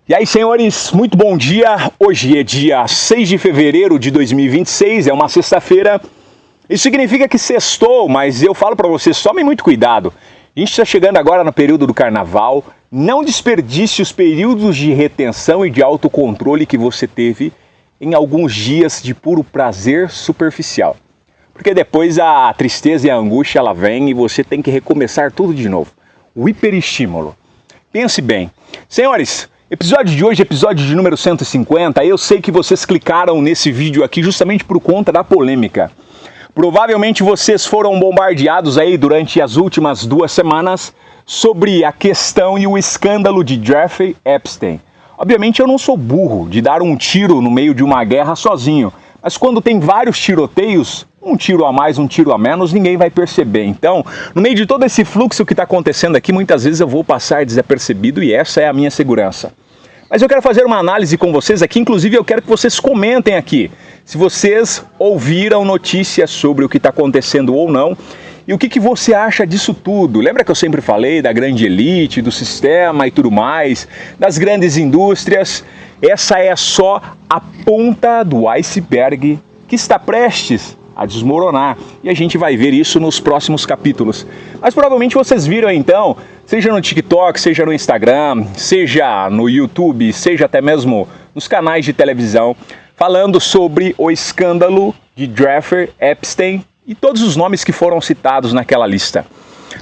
E aí, senhores, muito bom dia. Hoje é dia 6 de fevereiro de 2026, é uma sexta-feira. Isso significa que sextou, mas eu falo para vocês, tomem muito cuidado. A gente está chegando agora no período do carnaval. Não desperdice os períodos de retenção e de autocontrole que você teve em alguns dias de puro prazer superficial. Porque depois a tristeza e a angústia ela vem e você tem que recomeçar tudo de novo. O hiperestímulo. Pense bem. Senhores, episódio de hoje, episódio de número 150, eu sei que vocês clicaram nesse vídeo aqui justamente por conta da polêmica. Provavelmente vocês foram bombardeados aí durante as últimas 2 semanas sobre a questão e o escândalo de Jeffrey Epstein. Obviamente eu não sou burro de dar um tiro no meio de uma guerra sozinho, mas quando tem vários tiroteios, um tiro a mais, um tiro a menos, ninguém vai perceber. Então, no meio de todo esse fluxo que está acontecendo aqui, muitas vezes eu vou passar desapercebido e essa é a minha segurança. Mas eu quero fazer uma análise com vocês aqui, inclusive eu quero que vocês comentem aqui se vocês ouviram notícias sobre o que está acontecendo ou não e o que você acha disso tudo. Lembra que eu sempre falei da grande elite, do sistema e tudo mais, das grandes indústrias? Essa é só a ponta do iceberg que está prestes a desmoronar. E a gente vai ver isso nos próximos capítulos. Mas provavelmente vocês viram então, seja no TikTok, seja no Instagram, seja no YouTube, seja até mesmo nos canais de televisão, falando sobre o escândalo de Jeffrey Epstein e todos os nomes que foram citados naquela lista.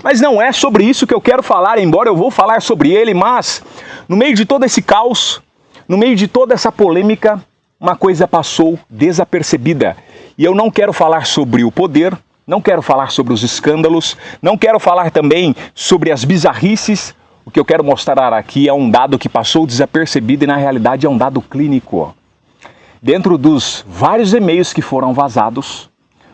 Mas não é sobre isso que eu quero falar, embora eu vou falar sobre ele, mas no meio de todo esse caos, no meio de toda essa polêmica, uma coisa passou desapercebida. E eu não quero falar sobre o poder, não quero falar sobre os escândalos, não quero falar também sobre as bizarrices. O que eu quero mostrar aqui é um dado que passou desapercebido e na realidade é um dado clínico. Dentro dos vários e-mails que foram vazados,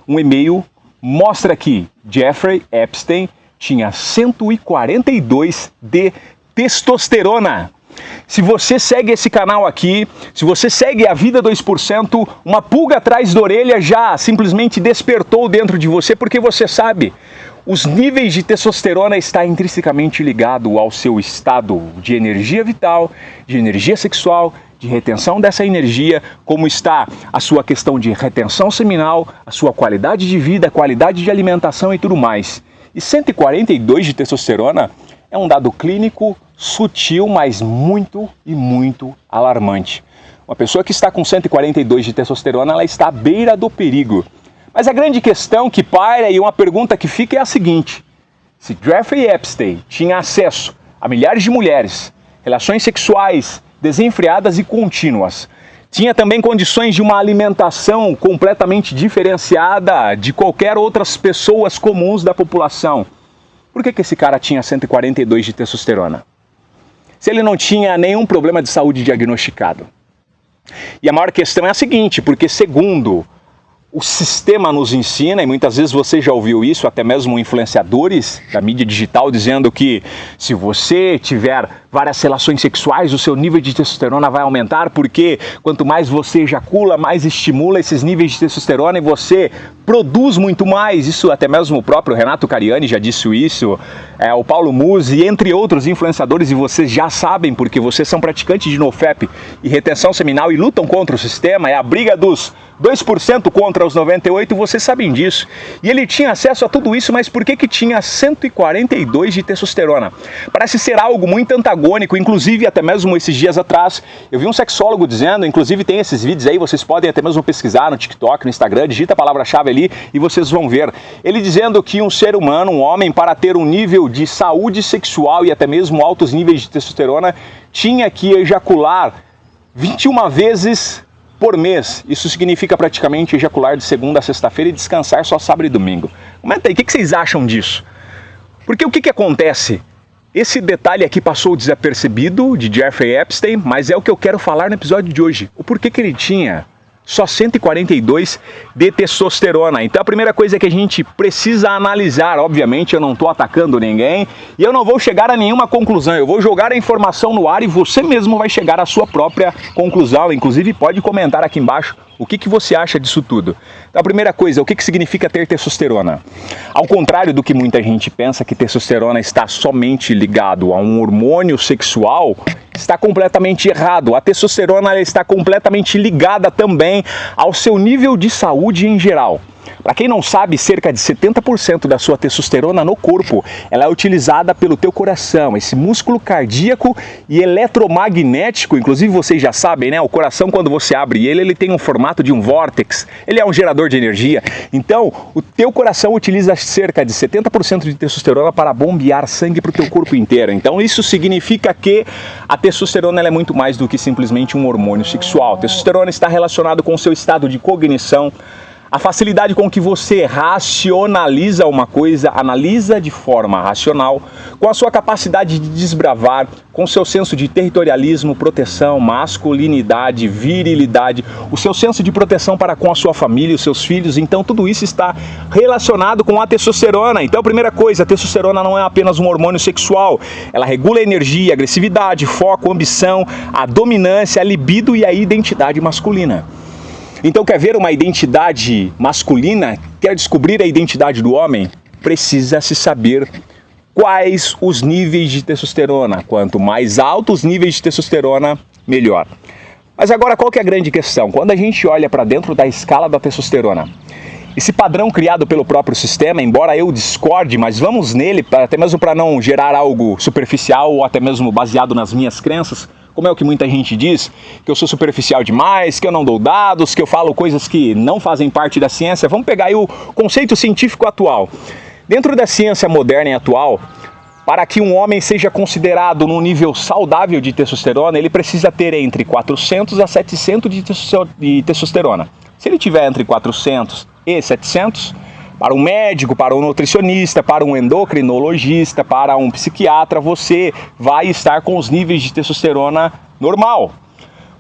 um e-mail mostra que Jeffrey Epstein tinha 142 de testosterona. Se você segue esse canal aqui, se você segue a Vida 2%, uma pulga atrás da orelha já simplesmente despertou dentro de você, porque você sabe, os níveis de testosterona está intrinsecamente ligado ao seu estado de energia vital, de energia sexual, de retenção dessa energia, como está a sua questão de retenção seminal, a sua qualidade de vida, qualidade de alimentação e tudo mais. E 142 de testosterona é um dado clínico sutil, mas muito e muito alarmante. Uma pessoa que está com 142 de testosterona, ela está à beira do perigo. Mas a grande questão que paira e uma pergunta que fica é a seguinte: se Jeffrey Epstein tinha acesso a milhares de mulheres, relações sexuais desenfreadas e contínuas, tinha também condições de uma alimentação completamente diferenciada de qualquer outras pessoas comuns da população, por que esse cara tinha 142 de testosterona? Se ele não tinha nenhum problema de saúde diagnosticado. E a maior questão é a seguinte, porque segundo o sistema nos ensina, e muitas vezes você já ouviu isso, até mesmo influenciadores da mídia digital dizendo que se você tiver várias relações sexuais, o seu nível de testosterona vai aumentar, porque quanto mais você ejacula, mais estimula esses níveis de testosterona e você produz muito mais. Isso até mesmo o próprio Renato Cariani já disse isso, o Paulo Musi, entre outros influenciadores, e vocês já sabem, porque vocês são praticantes de NoFap e retenção seminal e lutam contra o sistema, é a briga dos 2% contra os 98%, vocês sabem disso. E ele tinha acesso a tudo isso, mas por que tinha 142 de testosterona? Parece ser algo muito antagônico, inclusive até mesmo esses dias atrás, eu vi um sexólogo dizendo, inclusive tem esses vídeos aí, vocês podem até mesmo pesquisar no TikTok, no Instagram, digita a palavra-chave ali e vocês vão ver. Ele dizendo que um ser humano, um homem, para ter um nível de saúde sexual e até mesmo altos níveis de testosterona, tinha que ejacular 21 vezes por mês. Isso significa praticamente ejacular de segunda a sexta-feira e descansar só sábado e domingo. Comenta aí, o que vocês acham disso? Porque o que acontece? Esse detalhe aqui passou desapercebido de Jeffrey Epstein, mas é o que eu quero falar no episódio de hoje. O porquê que ele tinha só 142 de testosterona. Então a primeira coisa que a gente precisa analisar, obviamente eu não estou atacando ninguém e eu não vou chegar a nenhuma conclusão, eu vou jogar a informação no ar e você mesmo vai chegar à sua própria conclusão. Inclusive pode comentar aqui embaixo o que você acha disso tudo. Então a primeira coisa, o que significa ter testosterona? Ao contrário do que muita gente pensa, que testosterona está somente ligado a um hormônio sexual, está completamente errado. A testosterona ela está completamente ligada também ao seu nível de saúde em geral. Para quem não sabe, cerca de 70% da sua testosterona no corpo, ela é utilizada pelo teu coração, esse músculo cardíaco e eletromagnético. Inclusive vocês já sabem, né? O coração, quando você abre ele tem um formato de um vórtex, ele é um gerador de energia. Então, o teu coração utiliza cerca de 70% de testosterona para bombear sangue para o teu corpo inteiro. Então, isso significa que a testosterona ela é muito mais do que simplesmente um hormônio sexual. A testosterona está relacionado com o seu estado de cognição, a facilidade com que você racionaliza uma coisa, analisa de forma racional, com a sua capacidade de desbravar, com seu senso de territorialismo, proteção, masculinidade, virilidade, o seu senso de proteção para com a sua família, os seus filhos. Então tudo isso está relacionado com a testosterona. Então, primeira coisa, a testosterona não é apenas um hormônio sexual, ela regula a energia, a agressividade, foco, ambição, a dominância, a libido e a identidade masculina. Então, quer ver uma identidade masculina? Quer descobrir a identidade do homem? Precisa se saber quais os níveis de testosterona. Quanto mais altos os níveis de testosterona, melhor. Mas agora, qual que é a grande questão? Quando a gente olha para dentro da escala da testosterona, esse padrão criado pelo próprio sistema, embora eu discorde, mas vamos nele, até mesmo para não gerar algo superficial ou até mesmo baseado nas minhas crenças, como é o que muita gente diz, que eu sou superficial demais, que eu não dou dados, que eu falo coisas que não fazem parte da ciência. Vamos pegar aí o conceito científico atual. Dentro da ciência moderna e atual, para que um homem seja considerado num nível saudável de testosterona, ele precisa ter entre 400 a 700 de testosterona. Se ele tiver entre 400 e 700, para um médico, para um nutricionista, para um endocrinologista, para um psiquiatra, você vai estar com os níveis de testosterona normal.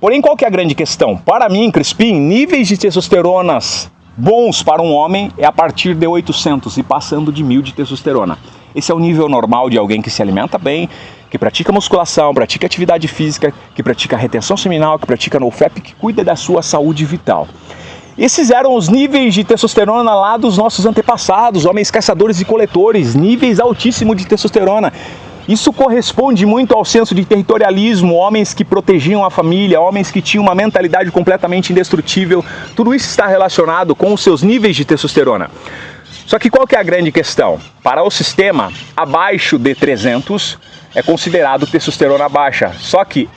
Porém, qual que é a grande questão? Para mim, Crispim, níveis de testosteronas bons para um homem é a partir de 800 e passando de 1000 de testosterona. Esse é o nível normal de alguém que se alimenta bem, que pratica musculação, pratica atividade física, que pratica retenção seminal, que pratica NoFap, que cuida da sua saúde vital. Esses eram os níveis de testosterona lá dos nossos antepassados, homens caçadores e coletores, níveis altíssimos de testosterona. Isso corresponde muito ao senso de territorialismo, homens que protegiam a família, homens que tinham uma mentalidade completamente indestrutível. Tudo isso está relacionado com os seus níveis de testosterona. Só que qual que é a grande questão? Para o sistema, abaixo de 300 é considerado testosterona baixa. Só que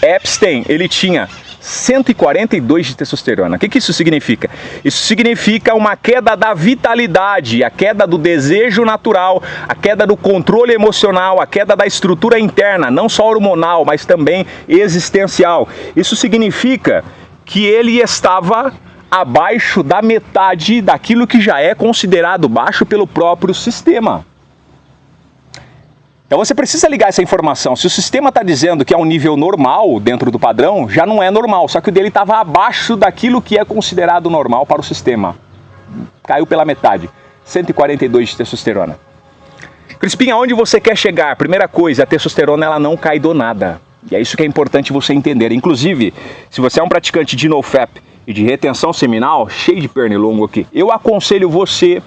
Epstein, ele tinha 142 de testosterona. O que isso significa? Isso significa uma queda da vitalidade, a queda do desejo natural, a queda do controle emocional, a queda da estrutura interna, não só hormonal, mas também existencial. Isso significa que ele estava abaixo da metade daquilo que já é considerado baixo pelo próprio sistema. Então você precisa ligar essa informação. Se o sistema está dizendo que é um nível normal dentro do padrão, já não é normal. Só que o dele estava abaixo daquilo que é considerado normal para o sistema. Caiu pela metade. 142 de testosterona. Crispim, aonde você quer chegar? Primeira coisa, a testosterona ela não cai do nada. E é isso que é importante você entender. Inclusive, se você é um praticante de NoFap e de retenção seminal, cheio de pernilongo aqui, eu aconselho você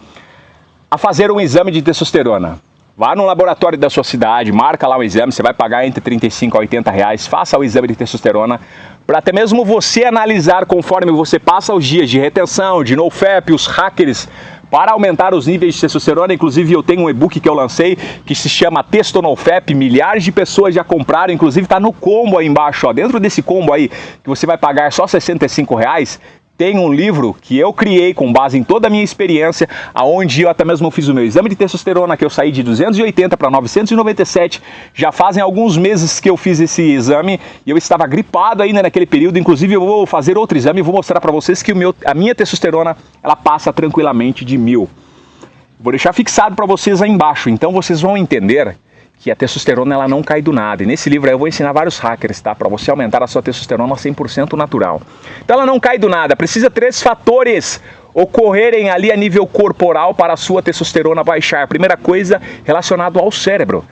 a fazer um exame de testosterona. Vá no laboratório da sua cidade, marca lá o exame, você vai pagar entre 35 a 80 reais, faça o exame de testosterona, para até mesmo você analisar conforme você passa os dias de retenção, de NoFap, os hackers, para aumentar os níveis de testosterona. Inclusive eu tenho um e-book que eu lancei, que se chama Testo NoFap, milhares de pessoas já compraram, inclusive está no combo aí embaixo, ó. Dentro desse combo aí, que você vai pagar só 65 reais, tem um livro que eu criei com base em toda a minha experiência, aonde eu até mesmo fiz o meu exame de testosterona, que eu saí de 280 para 997, já fazem alguns meses que eu fiz esse exame, e eu estava gripado ainda naquele período. Inclusive eu vou fazer outro exame e vou mostrar para vocês que a minha testosterona, ela passa tranquilamente de 1000. Vou deixar fixado para vocês aí embaixo, então vocês vão entender que a testosterona ela não cai do nada. E nesse livro aí eu vou ensinar vários hackers, tá? Para você aumentar a sua testosterona a 100% natural. Então ela não cai do nada, precisa 3 fatores ocorrerem ali a nível corporal para a sua testosterona baixar. Primeira coisa, relacionado ao cérebro.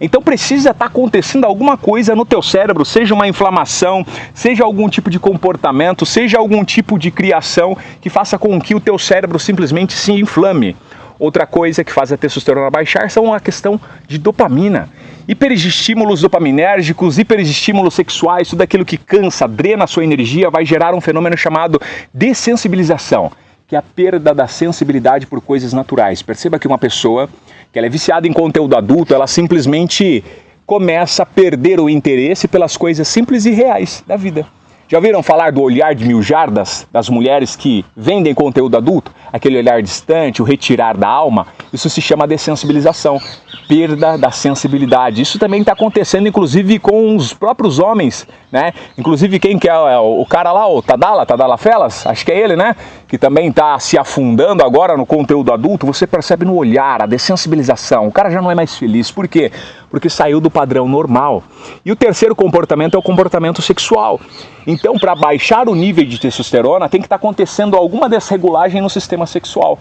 Então precisa estar acontecendo alguma coisa no teu cérebro, seja uma inflamação, seja algum tipo de comportamento, seja algum tipo de criação que faça com que o teu cérebro simplesmente se inflame. Outra coisa que faz a testosterona baixar são a questão de dopamina. Hiperestímulos dopaminérgicos, hiperestímulos sexuais, tudo aquilo que cansa, drena a sua energia, vai gerar um fenômeno chamado dessensibilização, que é a perda da sensibilidade por coisas naturais. Perceba que uma pessoa que ela é viciada em conteúdo adulto, ela simplesmente começa a perder o interesse pelas coisas simples e reais da vida. Já ouviram falar do olhar de 1000 jardas das mulheres que vendem conteúdo adulto? Aquele olhar distante, o retirar da alma? Isso se chama dessensibilização, perda da sensibilidade. Isso também está acontecendo, inclusive, com os próprios homens, né? Inclusive, quem que é o cara lá, o Tadala Felas? Acho que é ele, né? Que também está se afundando agora no conteúdo adulto. Você percebe no olhar, a dessensibilização. O cara já não é mais feliz. Por quê? Porque saiu do padrão normal. E o terceiro comportamento é o comportamento sexual. Então, para baixar o nível de testosterona, tem que estar acontecendo alguma desregulagem no sistema sexual.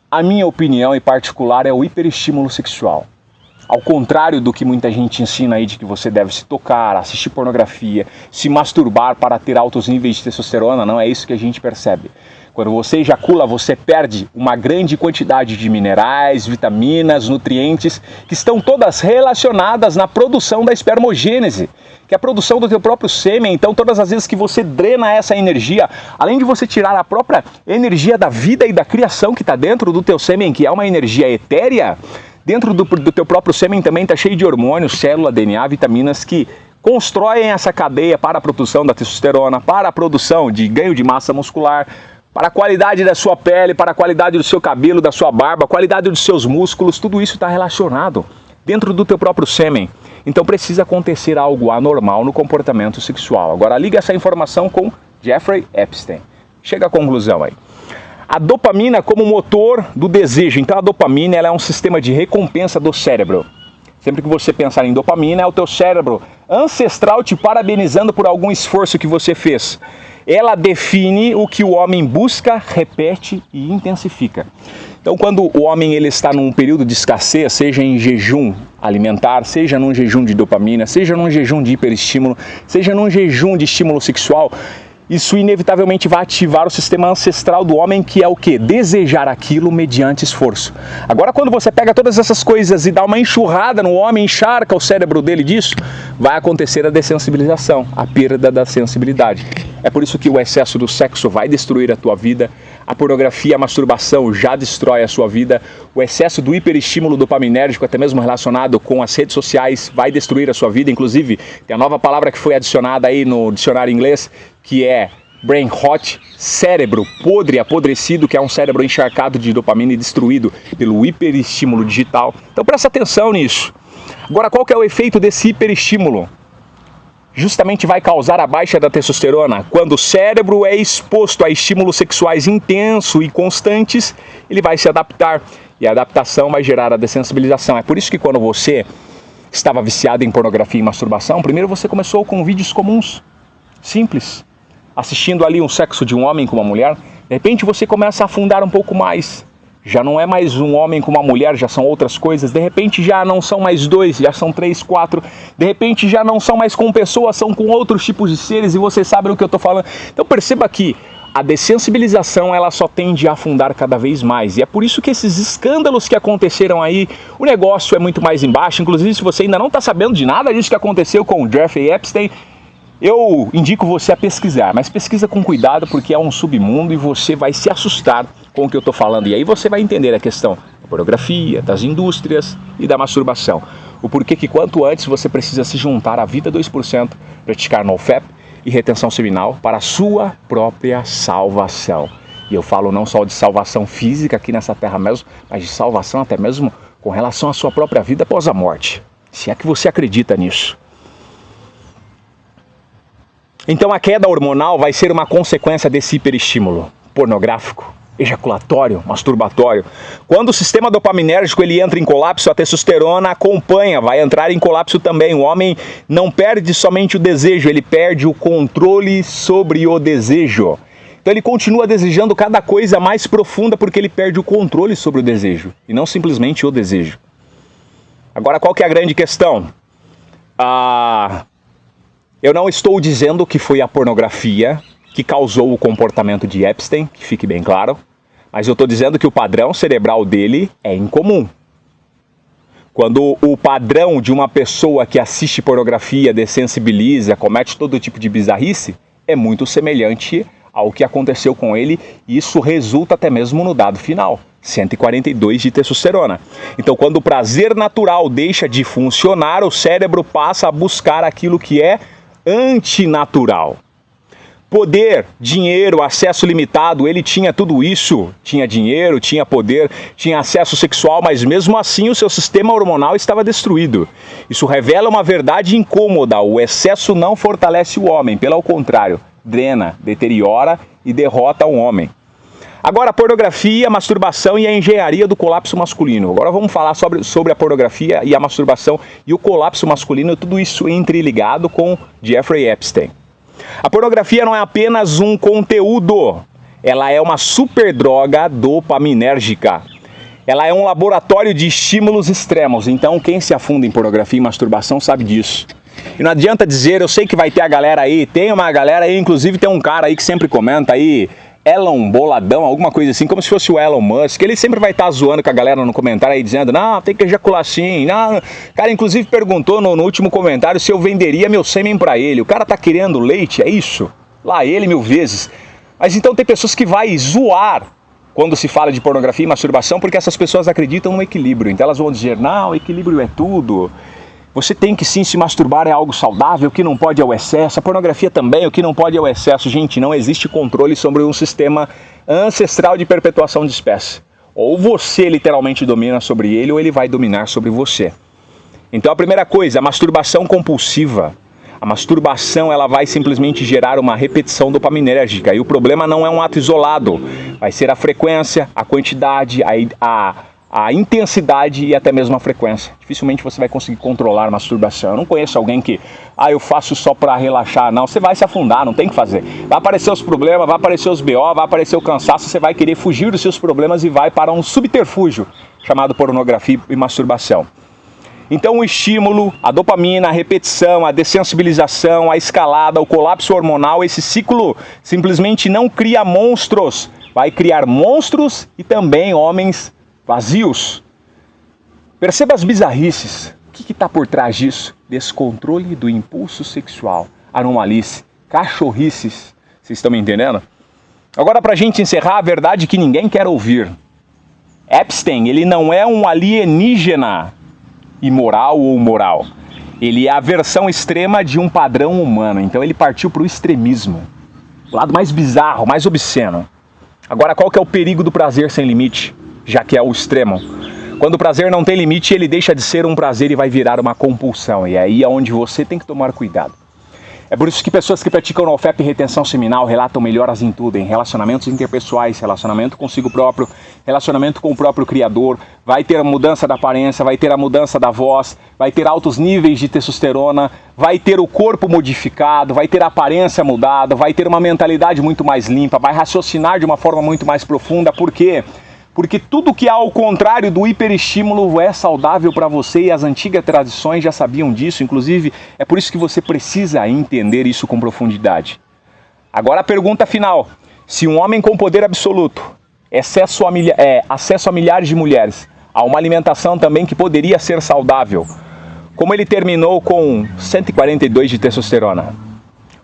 A minha opinião em particular é o hiperestímulo sexual. Ao contrário do que muita gente ensina aí de que você deve se tocar, assistir pornografia, se masturbar para ter altos níveis de testosterona, não é isso que a gente percebe. Quando você ejacula, você perde uma grande quantidade de minerais, vitaminas, nutrientes, que estão todas relacionadas na produção da espermogênese, que é a produção do teu próprio sêmen. Então, todas as vezes que você drena essa energia, além de você tirar a própria energia da vida e da criação que está dentro do teu sêmen, que é uma energia etérea, dentro do teu próprio sêmen também está cheio de hormônios, célula, DNA, vitaminas que constroem essa cadeia para a produção da testosterona, para a produção de ganho de massa muscular, para a qualidade da sua pele, para a qualidade do seu cabelo, da sua barba, a qualidade dos seus músculos, tudo isso está relacionado dentro do teu próprio sêmen. Então precisa acontecer algo anormal no comportamento sexual. Agora liga essa informação com Jeffrey Epstein. Chega à conclusão aí. A dopamina como motor do desejo. Então a dopamina ela é um sistema de recompensa do cérebro. Sempre que você pensar em dopamina, é o teu cérebro ancestral te parabenizando por algum esforço que você fez. Ela define o que o homem busca, repete e intensifica. Então, quando o homem ele está num período de escassez, seja em jejum alimentar, seja num jejum de dopamina, seja num jejum de hiperestímulo, seja num jejum de estímulo sexual, isso inevitavelmente vai ativar o sistema ancestral do homem, que é o quê? Desejar aquilo mediante esforço. Agora, quando você pega todas essas coisas e dá uma enxurrada no homem, encharca o cérebro dele disso, vai acontecer a dessensibilização, a perda da sensibilidade. É por isso que o excesso do sexo vai destruir a tua vida, a pornografia, a masturbação já destrói a sua vida, o excesso do hiperestímulo dopaminérgico, até mesmo relacionado com as redes sociais, vai destruir a sua vida. Inclusive, tem a nova palavra que foi adicionada aí no dicionário inglês, que é brain rot, cérebro podre, apodrecido, que é um cérebro encharcado de dopamina e destruído pelo hiperestímulo digital. Então presta atenção nisso. Agora, qual que é o efeito desse hiperestímulo? Justamente vai causar a baixa da testosterona. Quando o cérebro é exposto a estímulos sexuais intensos e constantes, ele vai se adaptar. E a adaptação vai gerar a dessensibilização. É por isso que quando você estava viciado em pornografia e masturbação, primeiro você começou com vídeos comuns, simples, assistindo ali um sexo de um homem com uma mulher. De repente você começa a afundar um pouco mais. Já não é mais um homem com uma mulher, já são outras coisas. De repente já não são mais 2, já são 3, 4. De repente já não são mais com pessoas, são com outros tipos de seres, e você sabe do que eu estou falando. Então perceba que a dessensibilização ela só tende a afundar cada vez mais. E é por isso que esses escândalos que aconteceram aí, o negócio é muito mais embaixo. Inclusive, se você ainda não está sabendo de nada disso que aconteceu com o Jeffrey Epstein, eu indico você a pesquisar, mas pesquisa com cuidado, porque é um submundo e você vai se assustar com o que eu estou falando. E aí você vai entender a questão da pornografia, das indústrias e da masturbação. O porquê que quanto antes você precisa se juntar à Vida 2%, praticar NoFap e retenção seminal para a sua própria salvação. E eu falo não só de salvação física aqui nessa terra mesmo, mas de salvação até mesmo com relação à sua própria vida após a morte. Se é que você acredita nisso. Então a queda hormonal vai ser uma consequência desse hiperestímulo pornográfico, ejaculatório, masturbatório. Quando o sistema dopaminérgico ele entra em colapso, a testosterona acompanha, vai entrar em colapso também. O homem não perde somente o desejo, ele perde o controle sobre o desejo. Então ele continua desejando cada coisa mais profunda porque ele perde o controle sobre o desejo e não simplesmente o desejo. Agora, qual que é a grande questão? Eu não estou dizendo que foi a pornografia que causou o comportamento de Epstein, que fique bem claro, mas eu estou dizendo que o padrão cerebral dele é incomum. Quando o padrão de uma pessoa que assiste pornografia, dessensibiliza, comete todo tipo de bizarrice, é muito semelhante ao que aconteceu com ele, e isso resulta até mesmo no dado final, 142 de testosterona. Então, quando o prazer natural deixa de funcionar, o cérebro passa a buscar aquilo que é antinatural. Poder, dinheiro, acesso limitado, ele tinha tudo isso, tinha dinheiro, tinha poder, tinha acesso sexual, mas mesmo assim o seu sistema hormonal estava destruído. Isso revela uma verdade incômoda: o excesso não fortalece o homem, pelo contrário, drena, deteriora e derrota o homem. Agora, a pornografia, a masturbação e a engenharia do colapso masculino. Agora vamos falar sobre a pornografia e a masturbação e o colapso masculino, tudo isso interligado com Jeffrey Epstein. A pornografia não é apenas um conteúdo, ela é uma superdroga dopaminérgica. Ela é um laboratório de estímulos extremos, então quem se afunda em pornografia e masturbação sabe disso. E não adianta dizer, eu sei que vai ter a galera aí, tem uma galera aí, inclusive tem um cara aí que sempre comenta aí, Elon Boladão, alguma coisa assim, como se fosse o Elon Musk, ele sempre vai estar zoando com a galera no comentário aí, dizendo, não, tem que ejacular sim, não. Cara, inclusive perguntou no último comentário se eu venderia meu sêmen pra ele. O cara tá querendo leite, é isso? Lá ele 1000 vezes. Mas então tem pessoas que vai zoar quando se fala de pornografia e masturbação, porque essas pessoas acreditam no equilíbrio. Então elas vão dizer, não, o equilíbrio é tudo. Você tem que sim se masturbar, é algo saudável, o que não pode é o excesso. A pornografia também, o que não pode é o excesso. Gente, não existe controle sobre um sistema ancestral de perpetuação de espécie. Ou você literalmente domina sobre ele, ou ele vai dominar sobre você. Então a primeira coisa, a masturbação compulsiva. A masturbação, ela vai simplesmente gerar uma repetição dopaminérgica. E o problema não é um ato isolado. Vai ser a frequência, a quantidade, a intensidade e até mesmo a frequência. Dificilmente você vai conseguir controlar a masturbação. Eu não conheço alguém que, eu faço só para relaxar. Não, você vai se afundar, não tem que fazer. Vai aparecer os problemas, vai aparecer os BO, vai aparecer o cansaço, você vai querer fugir dos seus problemas e vai para um subterfúgio chamado pornografia e masturbação. Então o estímulo, a dopamina, a repetição, a dessensibilização, a escalada, o colapso hormonal, esse ciclo simplesmente não cria monstros. Vai criar monstros e também homens vazios. Perceba as bizarrices. O que está por trás disso? Descontrole do impulso sexual, anomalice, cachorrices. Vocês estão me entendendo? Agora, para a gente encerrar, a verdade que ninguém quer ouvir. Epstein, ele não é um alienígena imoral ou moral. Ele é a versão extrema de um padrão humano. Então ele partiu para o extremismo. O lado mais bizarro, mais obsceno. Agora, qual que é o perigo do prazer sem limite? Já que é o extremo. Quando o prazer não tem limite, ele deixa de ser um prazer e vai virar uma compulsão. E aí é onde você tem que tomar cuidado. É por isso que pessoas que praticam NoFap e retenção seminal relatam melhoras em tudo, em relacionamentos interpessoais, relacionamento consigo próprio, relacionamento com o próprio Criador, vai ter a mudança da aparência, vai ter a mudança da voz, vai ter altos níveis de testosterona, vai ter o corpo modificado, vai ter a aparência mudada, vai ter uma mentalidade muito mais limpa, vai raciocinar de uma forma muito mais profunda. Por quê? Porque tudo que há ao contrário do hiperestímulo é saudável para você e as antigas tradições já sabiam disso. Inclusive, é por isso que você precisa entender isso com profundidade. Agora a pergunta final. Se um homem com poder absoluto, acesso a milhares de mulheres, a uma alimentação também que poderia ser saudável, como ele terminou com 142 de testosterona?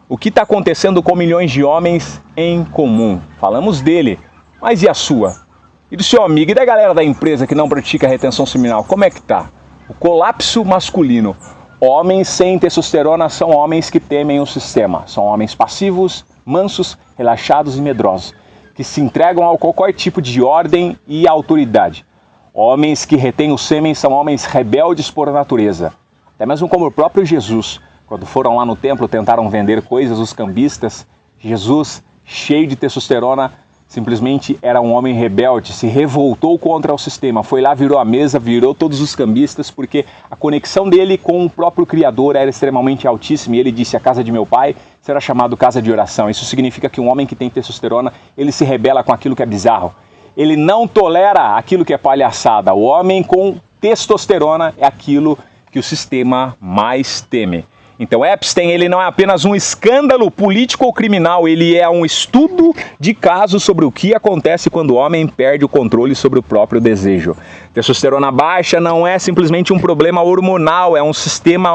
O que está acontecendo com milhões de homens em comum? Falamos dele, mas e a sua? E do seu amigo e da galera da empresa que não pratica retenção seminal, como é que tá? O colapso masculino. Homens sem testosterona são homens que temem o sistema. São homens passivos, mansos, relaxados e medrosos, que se entregam a qualquer tipo de ordem e autoridade. Homens que retêm o sêmen são homens rebeldes por natureza. Até mesmo como o próprio Jesus. Quando foram lá no templo, tentaram vender coisas, os cambistas. Jesus, cheio de testosterona, simplesmente era um homem rebelde, se revoltou contra o sistema, foi lá, virou a mesa, virou todos os cambistas, porque a conexão dele com o próprio Criador era extremamente altíssima, e ele disse, a casa de meu pai será chamado casa de oração. Isso significa que um homem que tem testosterona, ele se rebela com aquilo que é bizarro. Ele não tolera aquilo que é palhaçada. O homem com testosterona é aquilo que o sistema mais teme. Então Epstein, ele não é apenas um escândalo político ou criminal, ele é um estudo de caso sobre o que acontece quando o homem perde o controle sobre o próprio desejo. Testosterona baixa não é simplesmente um problema hormonal, é um sistema,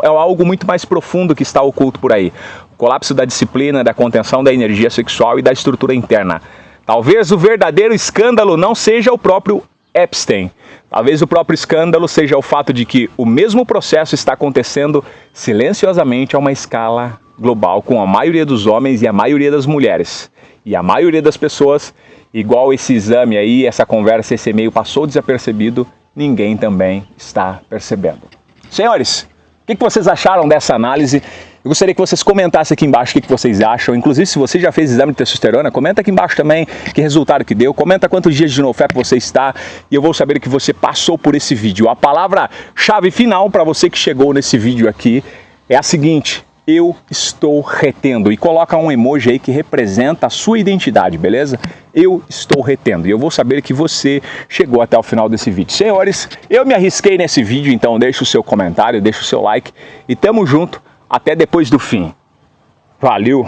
é algo muito mais profundo que está oculto por aí. O colapso da disciplina, da contenção da energia sexual e da estrutura interna. Talvez o verdadeiro escândalo não seja o próprio Epstein. Talvez o próprio escândalo seja o fato de que o mesmo processo está acontecendo silenciosamente a uma escala global com a maioria dos homens e a maioria das mulheres. E a maioria das pessoas, igual esse exame aí, essa conversa, esse e-mail passou desapercebido, ninguém também está percebendo. Senhores, o que vocês acharam dessa análise? Eu gostaria que vocês comentassem aqui embaixo o que vocês acham. Inclusive, se você já fez exame de testosterona, comenta aqui embaixo também que resultado que deu. Comenta quantos dias de NoFap você está e eu vou saber que você passou por esse vídeo. A palavra-chave final para você que chegou nesse vídeo aqui é a seguinte: eu estou retendo. E coloca um emoji aí que representa a sua identidade, beleza? Eu estou retendo. E eu vou saber que você chegou até o final desse vídeo. Senhores, eu me arrisquei nesse vídeo, então deixa o seu comentário, deixa o seu like e tamo junto. Até depois do fim. Valeu!